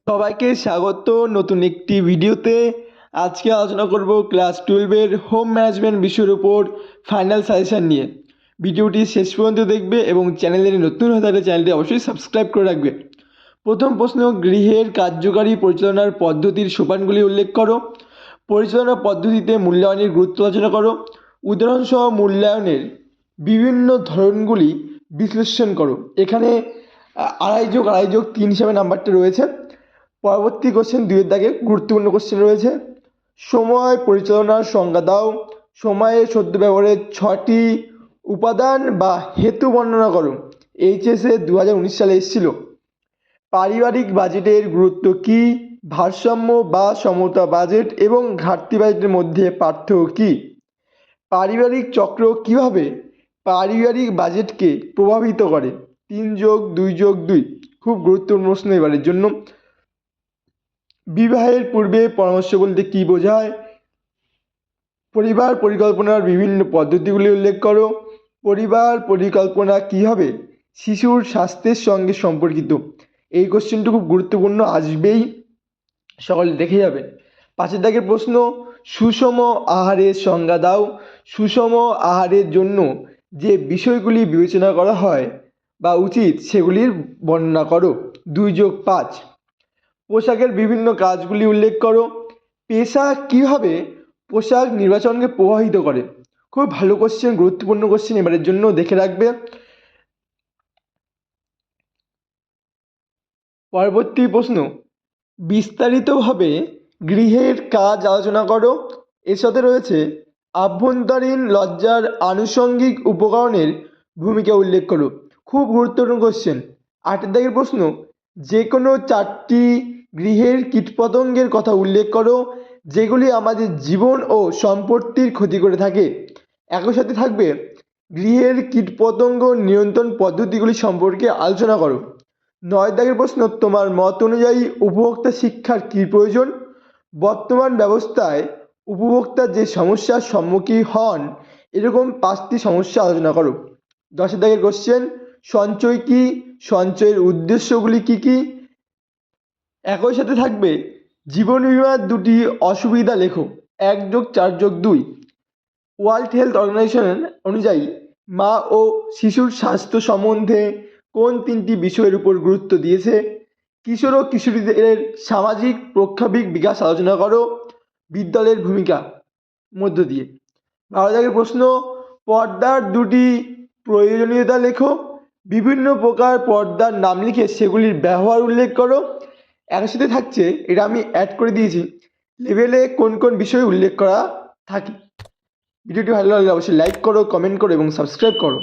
সবাইকে স্বাগত নতুন একটি ভিডিওতে। আজকে আলোচনা করব ক্লাস 12-এর হোম ম্যানেজমেন্ট বিষয়ের উপর ফাইনাল সাজেশন নিয়ে। ভিডিওটি শেষ পর্যন্ত দেখবে এবং চ্যানেলে নতুন হয়ে থাকলে চ্যানেলটি অবশ্যই সাবস্ক্রাইব করে রাখবে। প্রথম প্রশ্ন, গৃহের কার্যকারী পরিচালনার পদ্ধতির সোপানগুলি উল্লেখ করো। পরিচালনা পদ্ধতিতে মূল্যায়নের গুরুত্ব আলোচনা করো। উদাহরণসহ মূল্যায়নের বিভিন্ন ধরনগুলি বিশ্লেষণ করো। এখানে 2.5+2.5+3 হিসাবে নাম্বারটা রয়েছে। পরবর্তী কোশ্চেন 2-এর দাগে গুরুত্বপূর্ণ কোশ্চেন রয়েছে। সময় পরিচালনার সংজ্ঞা দাও। সময়ের সদ্ব্যবহারের 6টি উপাদান বা হেতু বর্ণনা করো। এইচএসে 2019 সালে এসেছিল। পারিবারিক বাজেটের গুরুত্ব কী? ভারসাম্য বা সমতা বাজেট এবং ঘাটতি বাজেটের মধ্যে পার্থক্য কী? পারিবারিক চক্র কীভাবে পারিবারিক বাজেটকে প্রভাবিত করে? 3+2+2 খুব গুরুত্বপূর্ণ প্রশ্ন এবারের জন্য। বিবাহের পূর্বে পরামর্শ বলতে কী বোঝায়? পরিবার পরিকল্পনার বিভিন্ন পদ্ধতিগুলি উল্লেখ করো। পরিবার পরিকল্পনা কীভাবে শিশুর স্বাস্থ্যের সঙ্গে সম্পর্কিত? এই কোশ্চেনটা খুব গুরুত্বপূর্ণ, আসবেই, সকলে দেখে যাবেন। 5-এর দাগের প্রশ্ন, সুষম আহারের সংজ্ঞা দাও। সুষম আহারের জন্য যে বিষয়গুলি বিবেচনা করা হয় বা উচিত সেগুলির বর্ণনা করো। 2+5। পোশাকের বিভিন্ন কাজগুলি উল্লেখ করো। পেশা কীভাবে পোশাক নির্বাচনকে প্রভাবিত করে? খুব ভালো কোশ্চেন, গুরুত্বপূর্ণ কোশ্চেন, এবারের জন্য দেখে রাখবে। পরবর্তী প্রশ্ন, বিস্তারিতভাবে গৃহের কাজ আলোচনা করো। এর সাথে রয়েছে আভ্যন্তরীণ লজ্জার আনুষঙ্গিক উপকরণের ভূমিকা উল্লেখ করো। খুব গুরুত্বপূর্ণ কোশ্চেন। 8-এর দাগের প্রশ্ন, যে কোনো 4টি গৃহের কীটপতঙ্গের কথা উল্লেখ করো যেগুলি আমাদের জীবন ও সম্পত্তির ক্ষতি করে থাকে। একই সাথে থাকবে গৃহের কীটপতঙ্গ নিয়ন্ত্রণ পদ্ধতিগুলি সম্পর্কে আলোচনা করো। 9-এর দাগের প্রশ্ন, তোমার মত অনুযায়ী উপভোক্তা শিক্ষার কী প্রয়োজন? বর্তমান ব্যবস্থায় উপভোক্তা যে সমস্যার সম্মুখীন হন এরকম 5টি সমস্যা আলোচনা করো। 10-এর দাগের কোশ্চেন, সঞ্চয় কী? সঞ্চয়ের উদ্দেশ্যগুলি কী কী? একই সাথে থাকবে জীবন বীমার 2টি অসুবিধা লেখো। 1+4+2। ওয়ার্ল্ড হেলথ অর্গানাইজেশন অনুযায়ী মা ও শিশুর স্বাস্থ্য সম্বন্ধে কোন 3টি বিষয়ের উপর গুরুত্ব দিয়েছে? কিশোর ও কিশোরীদের সামাজিক প্রেক্ষাপট বিকাশ আলোচনা করো। বিদ্যালয়ের ভূমিকা মধ্য দিয়ে। 12 দাগের প্রশ্ন, পর্দার 2টি প্রয়োজনীয়তা লেখো। বিভিন্ন প্রকার পর্দার নাম লিখে সেগুলির ব্যবহার উল্লেখ করো। একই সাথে থাকছে, এটা আমি অ্যাড করে দিয়েছি, লেভেলে কোন কোন বিষয় উল্লেখ করা থাকে। ভিডিওটি ভালো লাগলে অবশ্যই লাইক করো, কমেন্ট করো এবং সাবস্ক্রাইব করো।